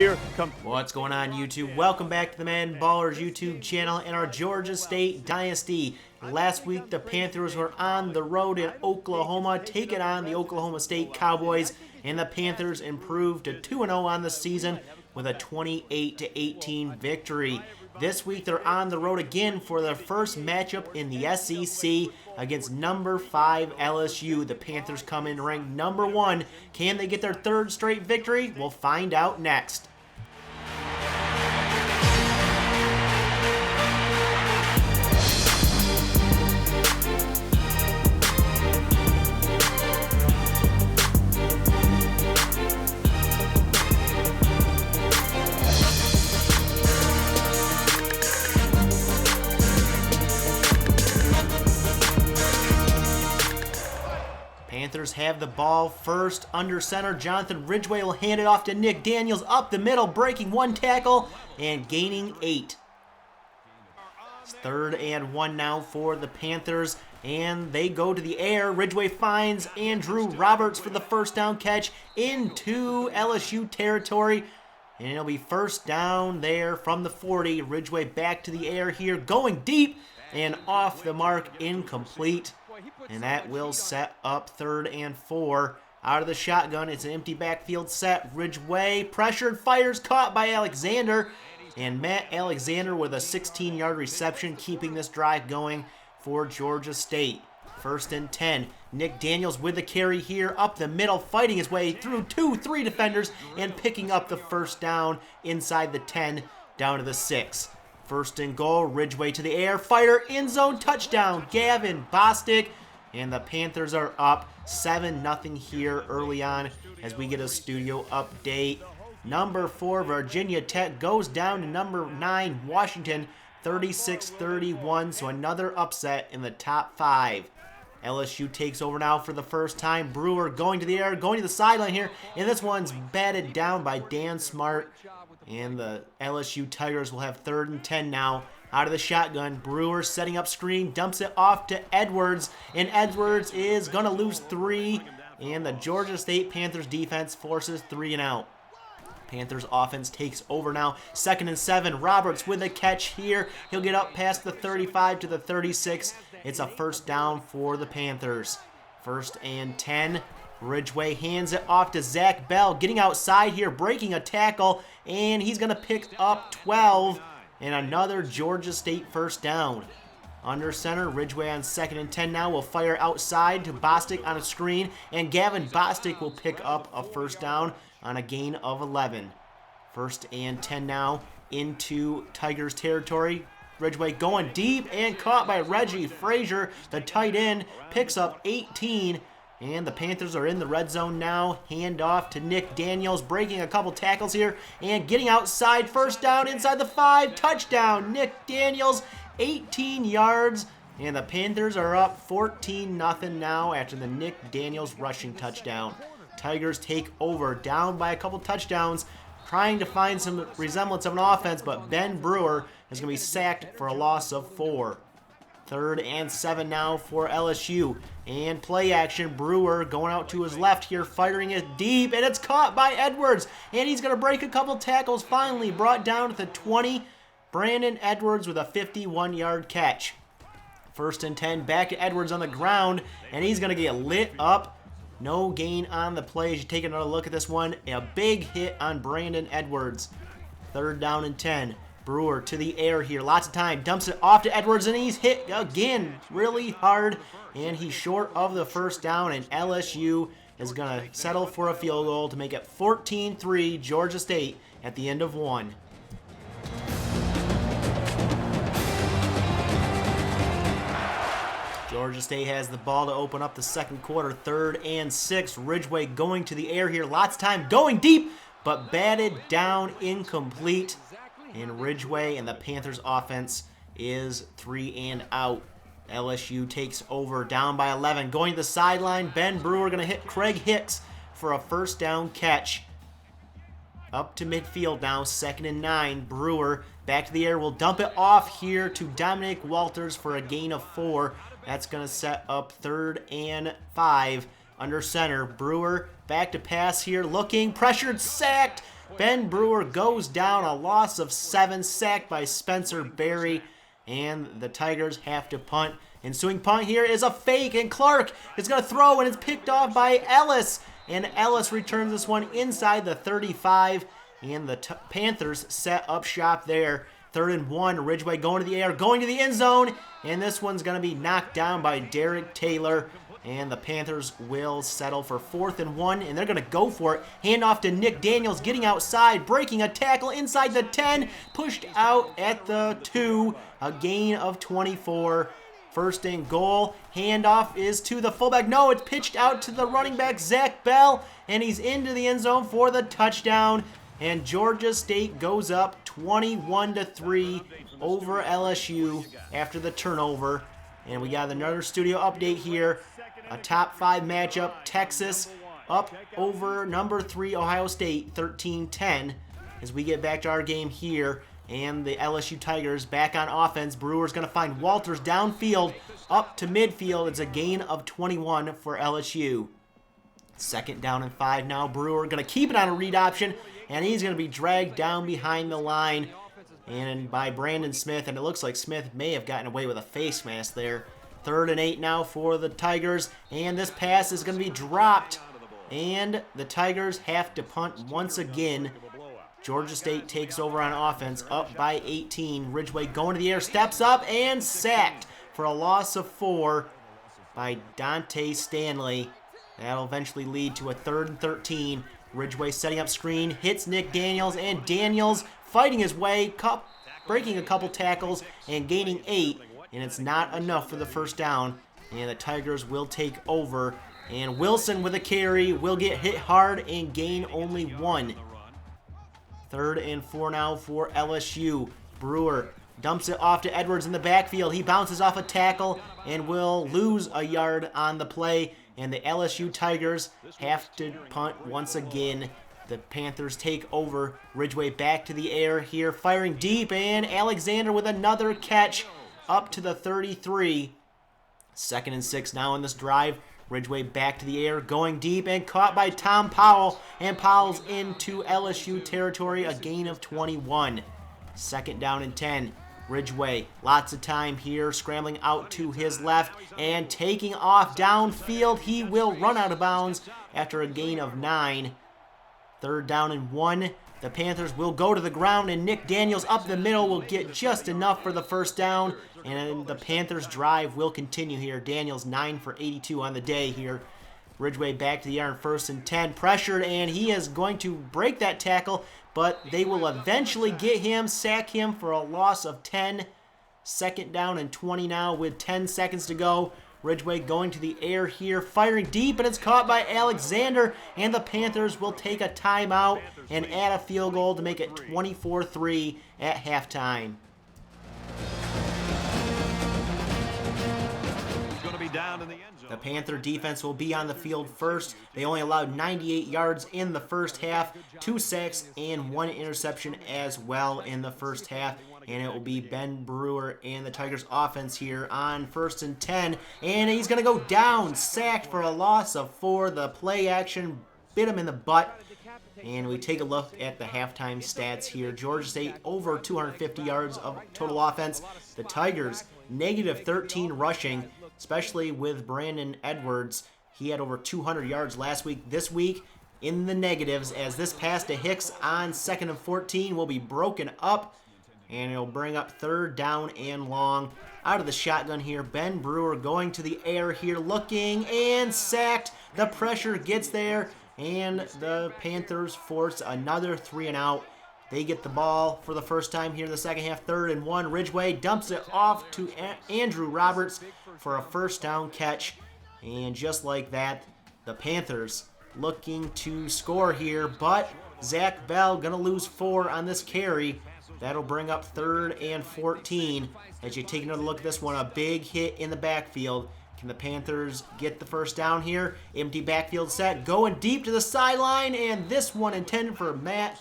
What's going on, YouTube? Welcome back to the MaddenBallerz YouTube channel and our Georgia State Dynasty. Last week, the Panthers were on the road in Oklahoma, taking on the Oklahoma State Cowboys, and the Panthers improved to 2-0 on the season with a 28-18 victory. This week, they're on the road again for their first matchup in the SEC against number 5 LSU. The Panthers come in ranked number 1. Can they get their third straight victory? We'll find out next. Panthers have the ball first under center. Jonathan Ridgway will hand it off to Nick Daniels up the middle, breaking one tackle and gaining 8. It's 3rd and 1 now for the Panthers, and they go to the air. Ridgway finds Andrew Roberts for the first down catch into LSU territory, and it'll be first down there from the 40. Ridgway back to the air here, going deep and off the mark, incomplete. And that will set up 3rd and 4. Out of the shotgun, it's an empty backfield set. Ridgway pressured, fires, caught by Alexander. And Matt Alexander with a 16-yard reception, keeping this drive going for Georgia State. 1st and 10. Nick Daniels with the carry here up the middle, fighting his way through 2-3 defenders and picking up the first down inside the 10 down to the 6. 1st and goal, Ridgway to the air, fire, end zone, touchdown, Gavin Bostic. And the Panthers are up 7-0 here early on as we get a studio update. Number 4, Virginia Tech goes down to number 9, Washington, 36-31. So another upset in the top 5. LSU takes over now for the first time. Brewer going to the air, going to the sideline here. And this one's batted down by Dan Smart. And the LSU Tigers will have 3rd and 10 now. Out of the shotgun, Brewer setting up screen, dumps it off to Edwards, and Edwards is going to lose 3, and the Georgia State Panthers defense forces 3 and out. Panthers offense takes over now. 2nd and 7, Roberts with a catch here. He'll get up past the 35 to the 36. It's a first down for the Panthers. 1st and 10. Ridgway hands it off to Zach Bell, getting outside here, breaking a tackle, and he's going to pick up 12. And another Georgia State first down. Under center, Ridgway on 2nd and 10 now will fire outside to Bostic on a screen, and Gavin Bostic will pick up a first down on a gain of 11. 1st and 10 now into Tigers territory. Ridgway going deep and caught by Reggie Frazier. The tight end picks up 18. And the Panthers are in the red zone now. Hand off to Nick Daniels, breaking a couple tackles here and getting outside. First down inside the 5. Touchdown, Nick Daniels, 18 yards. And the Panthers are up 14-0 now after the Nick Daniels rushing touchdown. Tigers take over, down by a couple touchdowns, trying to find some resemblance of an offense, but Ben Brewer is going to be sacked for a loss of 4. 3rd and 7 now for LSU. And play action. Brewer going out to his left here, firing it deep, and it's caught by Edwards. And he's going to break a couple tackles, finally brought down to the 20. Brandon Edwards with a 51-yard catch. 1st and 10, back to Edwards on the ground, and he's going to get lit up. No gain on the play as you take another look at this one. A big hit on Brandon Edwards. 3rd down and 10. Brewer to the air here, lots of time, dumps it off to Edwards, and he's hit again really hard, and he's short of the first down, and LSU is going to settle for a field goal to make it 14-3 Georgia State at the end of 1. Georgia State has the ball to open up the second quarter, 3rd and 6. Ridgway going to the air here, lots of time, going deep, but batted down, incomplete. And Ridgway and the Panthers offense is 3 and out. LSU takes over, down by 11. Going to the sideline, Ben Brewer going to hit Craig Hicks for a first down catch. Up to midfield now, 2nd and 9. Brewer back to the air, will dump it off here to Dominic Walters for a gain of 4. That's going to set up 3rd and 5 under center. Brewer back to pass here, looking, pressured, sacked. Ben Brewer goes down, a loss of 7, sacked by Spencer Berry, and the Tigers have to punt. Ensuing punt here is a fake, and Clark is going to throw, and it's picked off by Ellis. And Ellis returns this one inside the 35, and the Panthers set up shop there. 3rd and 1, Ridgway going to the air, going to the end zone, and this one's going to be knocked down by Derek Taylor. And the Panthers will settle for 4th and 1, and they're going to go for it. Handoff to Nick Daniels, getting outside, breaking a tackle inside the 10, pushed out at the 2, a gain of 24. 1st and goal. Handoff is to the fullback. No, it's pitched out to the running back, Zach Bell, and he's into the end zone for the touchdown. And Georgia State goes up 21-3 over LSU after the turnover. And we got another studio update here. A top 5 matchup, Texas up over number 3 Ohio State 13-10 as we get back to our game here. And the LSU Tigers back on offense. Brewer's going to find Walters downfield up to midfield. It's a gain of 21 for LSU. 2nd down and 5 now. Brewer going to keep it on a read option, and he's going to be dragged down behind the line and by Brandon Smith, and it looks like Smith may have gotten away with a face mask there. 3rd and 8 now for the Tigers, and this pass is going to be dropped, and the Tigers have to punt once again. Georgia State takes over on offense, up by 18. Ridgway going to the air, steps up, and sacked for a loss of 4 by Dante Stanley. That'll eventually lead to a 3rd and 13. Ridgway setting up screen, hits Nick Daniels, and Daniels fighting his way, breaking a couple tackles, and gaining 8. And it's not enough for the 1st down. And the Tigers will take over. And Wilson with a carry will get hit hard and gain only 1. 3rd and 4 now for LSU. Brewer dumps it off to Edwards in the backfield. He bounces off a tackle and will lose a yard on the play. And the LSU Tigers have to punt once again. The Panthers take over. Ridgway back to the air here, firing deep, and Alexander with another catch up to the 33. 2nd and 6 now in this drive. Ridgway back to the air, going deep, and caught by Tom Powell. And Powell's into LSU territory, a gain of 21. 2nd down and 10. Ridgway, lots of time here, scrambling out to his left and taking off downfield. He will run out of bounds after a gain of 9. 3rd down and 1. The Panthers will go to the ground, and Nick Daniels up the middle will get just enough for the 1st down. And the Panthers' drive will continue here. Daniels 9 for 82 on the day here. Ridgway back to the air on 1st and 10. Pressured, and he is going to break that tackle, but they will eventually get him, sack him for a loss of 10. 2nd down and 20 now with 10 seconds to go. Ridgway going to the air here, firing deep, and it's caught by Alexander, and the Panthers will take a timeout and add a field goal to make it 24-3 at halftime. The Panther defense will be on the field first. They only allowed 98 yards in the 1st half, 2 sacks, and 1 interception as well in the 1st half. And it will be Ben Brewer and the Tigers offense here on 1st and 10. And he's going to go down, sacked for a loss of 4. The play action bit him in the butt. And we take a look at the halftime stats here. Georgia State over 250 yards of total offense. The Tigers negative 13 rushing, especially with Brandon Edwards. He had over 200 yards last week. This week in the negatives, as this pass to Hicks on 2nd and 14 will be broken up. And it'll bring up 3rd down and long. Out of the shotgun here, Ben Brewer going to the air here, looking, and sacked. The pressure gets there, and the Panthers force another 3 and out. They get the ball for the 1st time here in the 2nd half, 3rd and 1. Ridgway dumps it off to Andrew Roberts for a 1st down catch. And just like that, the Panthers looking to score here, but Zach Bell going to lose 4 on this carry. That'll bring up 3rd and 14. As you take another look at this one, a big hit in the backfield. Can the Panthers get the 1st down here? Empty backfield set, going deep to the sideline, and this one intended for Matt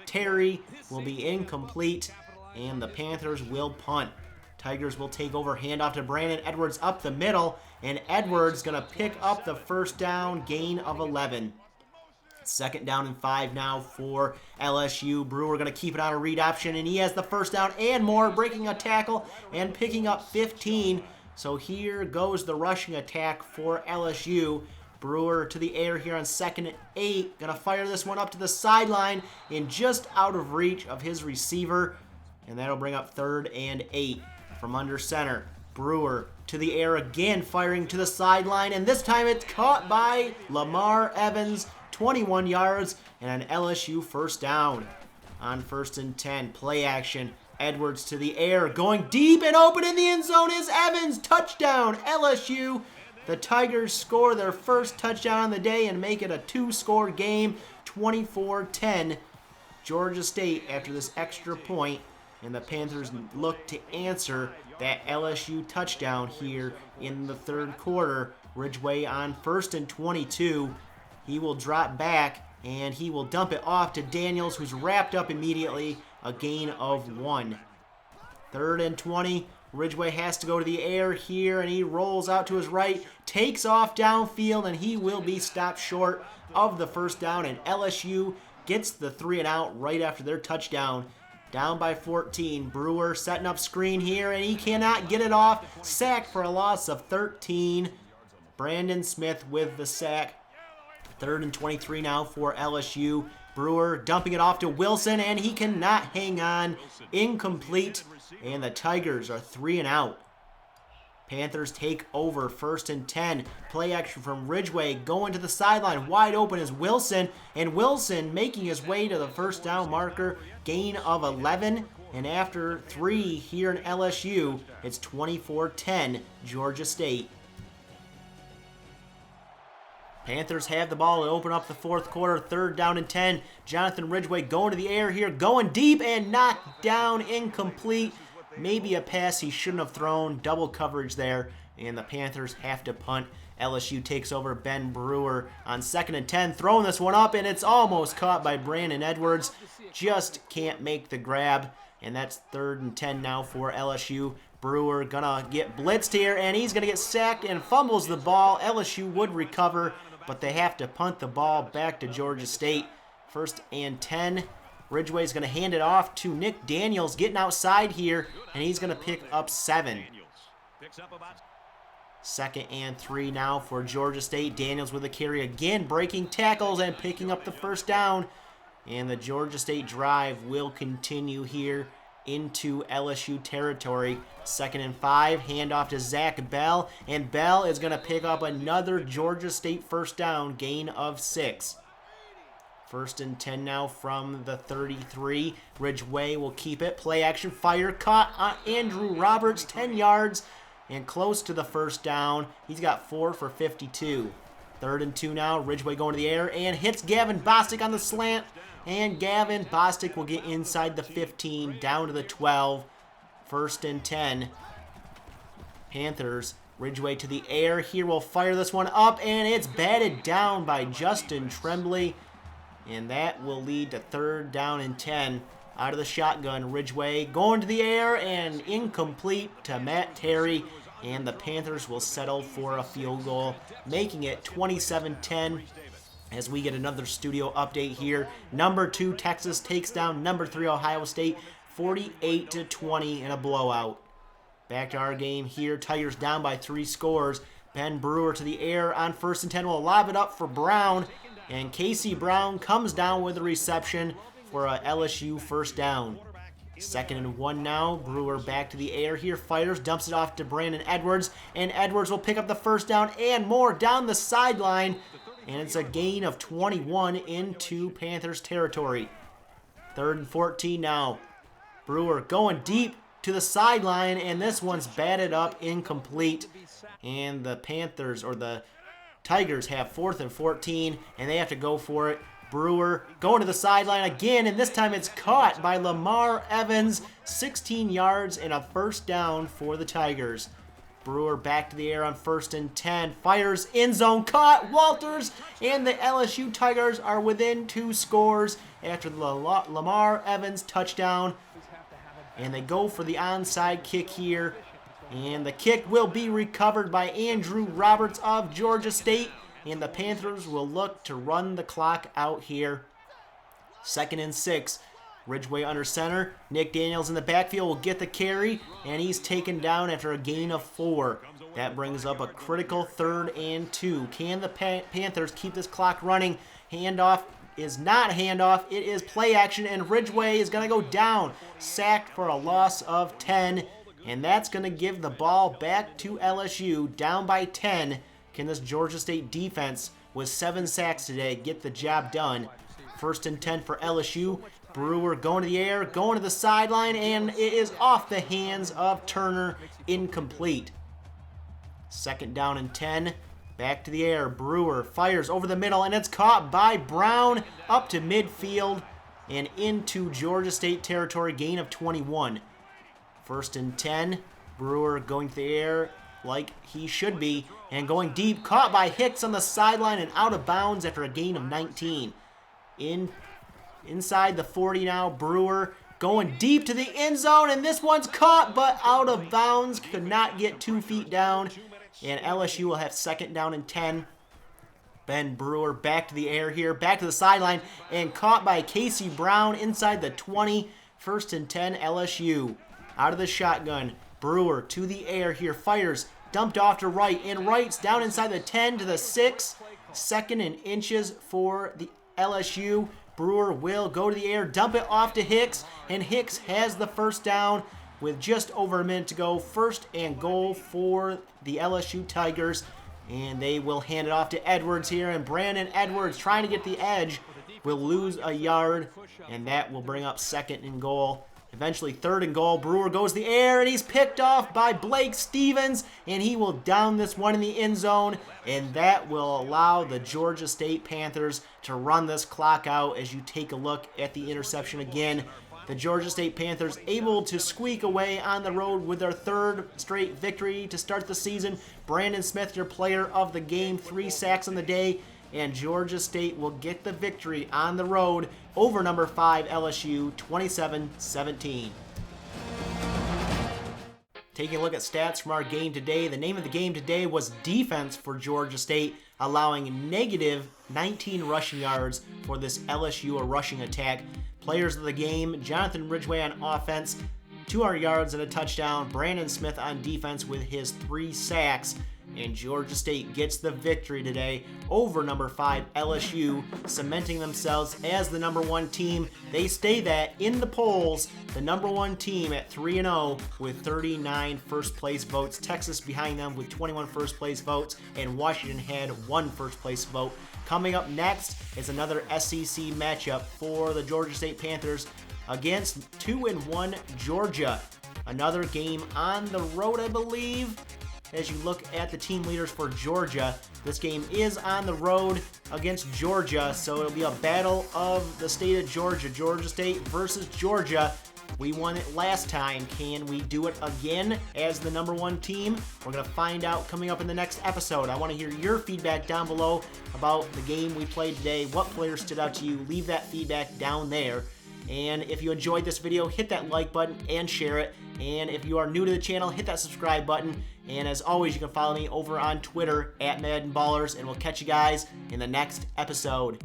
Terry will be incomplete, and the Panthers will punt. Tigers will take over, handoff to Brandon Edwards up the middle, and Edwards going to pick up the 1st down, gain of 11. 2nd down and 5 now for LSU. Brewer going to keep it on a read option, and he has the 1st down and more, breaking a tackle and picking up 15. So here goes the rushing attack for LSU. Brewer to the air here on 2nd and 8. Going to fire this one up to the sideline and just out of reach of his receiver. And that'll bring up 3rd and 8 from under center. Brewer to the air again, firing to the sideline, and this time it's caught by Lamar Evans, 21 yards, and an LSU 1st down. On 1st and 10, play action. Edwards to the air, going deep and open in the end zone is Evans. Touchdown, LSU. The Tigers score their 1st touchdown on the day and make it a 2-score game, 24-10. Georgia State after this extra point, and the Panthers look to answer that LSU touchdown here in the 3rd quarter. Ridgway on 1st and 22. He will drop back, and he will dump it off to Daniels, who's wrapped up immediately, a gain of 1. 3rd and 20. Ridgway has to go to the air here, and he rolls out to his right, takes off downfield, and he will be stopped short of the 1st down, and LSU gets the 3 and out right after their touchdown. Down by 14. Brewer setting up screen here, and he cannot get it off. Sacked for a loss of 13. Brandon Smith with the sack. 3rd and 23 now for LSU. Brewer dumping it off to Wilson, and he cannot hang on. Incomplete, and the Tigers are 3 and out. Panthers take over 1st and 10. Play action from Ridgway going to the sideline. Wide open is Wilson, and Wilson making his way to the 1st down marker. Gain of 11, and after 3 here in LSU, it's 24-10 Georgia State. Panthers have the ball and open up the 4th quarter. 3rd down and 10. Jonathan Ridgway going to the air here, going deep and knocked down, incomplete. Maybe a pass he shouldn't have thrown. Double coverage there, and the Panthers have to punt. LSU takes over. Ben Brewer on 2nd and 10, throwing this one up, and it's almost caught by Brandon Edwards. Just can't make the grab, and that's 3rd and 10 now for LSU. Brewer gonna get blitzed here, and he's gonna get sacked and fumbles the ball. LSU would recover, but they have to punt the ball back to Georgia State. 1st and 10. Ridgway's going to hand it off to Nick Daniels, getting outside here, and he's going to pick up 7. 2nd and 3 now for Georgia State. Daniels with a carry again, breaking tackles and picking up the 1st down. And the Georgia State drive will continue here into LSU territory. 2nd and 5, handoff to Zach Bell, and Bell is going to pick up another Georgia State 1st down, gain of 6. 1st and 10 now from the 33. Ridgway will keep it. Play action, fire, caught on Andrew Roberts, 10 yards, and close to the 1st down. He's got 4 for 52. 3rd and 2 now. Ridgway going to the air and hits Gavin Bostic on the slant. And Gavin Bostic will get inside the 15, down to the 12. 1st and 10. Panthers. Ridgway to the air. Here will fire this one up, and it's batted down by Justin Tremblay. And that will lead to 3rd down and 10. Out of the shotgun, Ridgway going to the air and incomplete to Matt Terry. And the Panthers will settle for a field goal, making it 27-10 as we get another studio update here. Number 2, Texas takes down number 3, Ohio State, 48-20 in a blowout. Back to our game here. Tigers down by 3 scores. Ben Brewer to the air on 1st and 10 will lob it up for Brown. And Casey Brown comes down with a reception for a LSU 1st down. 2nd and 1 now. Brewer back to the air here. Fires, dumps it off to Brandon Edwards. And Edwards will pick up the 1st down and more down the sideline. And it's a gain of 21 into Panthers territory. 3rd and 14 now. Brewer going deep to the sideline, and this one's batted up, incomplete. And the Panthers, or the Tigers, have 4th and 14, and they have to go for it. Brewer going to the sideline again, and this time it's caught by Lamar Evans. 16 yards and a 1st down for the Tigers. Brewer back to the air on 1st and 10. Fires, end zone, caught. Walters, and the LSU Tigers are within 2 scores after the Lamar Evans touchdown. And they go for the onside kick here. And the kick will be recovered by Andrew Roberts of Georgia State. and the Panthers will look to run the clock out here. 2nd and 6. Ridgway under center. Nick Daniels in the backfield will get the carry, and he's taken down after a gain of 4. That brings up a critical 3rd and 2. Can the Panthers keep this clock running? Handoff is not handoff. It is play action, and Ridgway is going to go down. Sacked for a loss of 10, and that's going to give the ball back to LSU, down by 10. Can this Georgia State defense, with 7 sacks today, get the job done? 1st and 10 for LSU. Brewer going to the air, going to the sideline, and it is off the hands of Turner, incomplete. 2nd down and 10. Back to the air. Brewer fires over the middle, and it's caught by Brown up to midfield and into Georgia State territory, gain of 21. 1st and 10. Brewer going to the air like he should be, and going deep, caught by Hicks on the sideline and out of bounds after a gain of 19. Inside the 40 now, Brewer going deep to the end zone, and this one's caught but out of bounds, could not get 2 feet down, and LSU will have 2nd down and 10. Ben Brewer back to the air here, back to the sideline, and caught by Casey Brown inside the 20. 1st and 10, LSU. Out of the shotgun, Brewer to the air here, fires, dumped off to right, and Wright's down inside the 10 to the 6. 2nd and inches for the LSU. Brewer will go to the air, dump it off to Hicks, and Hicks has the 1st down with just over a minute to go. 1st and goal for the LSU Tigers, and they will hand it off to Edwards here, and Brandon Edwards, trying to get the edge, will lose a yard, and that will bring up 2nd and goal. Eventually 3rd and goal. Brewer goes the air, and he's picked off by Blake Stevens, and he will down this one in the end zone, and that will allow the Georgia State Panthers to run this clock out. As you take a look at the interception again, the Georgia State Panthers able to squeak away on the road with their 3rd straight victory to start the season. Brandon Smith, your player of the game, 3 sacks on the day, and Georgia State will get the victory on the road over number 5 LSU, 27-17. Taking a look at stats from our game today, the name of the game today was defense for Georgia State, allowing negative 19 rushing yards for this LSU rushing attack. Players of the game: Jonathan Ridgway on offense, 200 yards and a touchdown. Brandon Smith on defense with his 3 sacks. And Georgia State gets the victory today over number 5 LSU, cementing themselves as the number 1 team. They stay that in the polls, the number 1 team at 3-0 with 39 first place votes. Texas behind them with 21 first place votes, and Washington had 1 first place vote. Coming up next is another SEC matchup for the Georgia State Panthers against 2-1 Georgia. Another game on the road, I believe. As you look at the team leaders for Georgia, this game is on the road against Georgia, so it'll be a battle of the state of Georgia. Georgia State versus Georgia. We won it last time. Can we do it again as the number 1 team? We're going to find out coming up in the next episode. I want to hear your feedback down below about the game we played today. What players stood out to you? Leave that feedback down there. And if you enjoyed this video, hit that like button and share it. And if you are new to the channel, hit that subscribe button. And as always, you can follow me over on Twitter at MaddenBallerz, and we'll catch you guys in the next episode.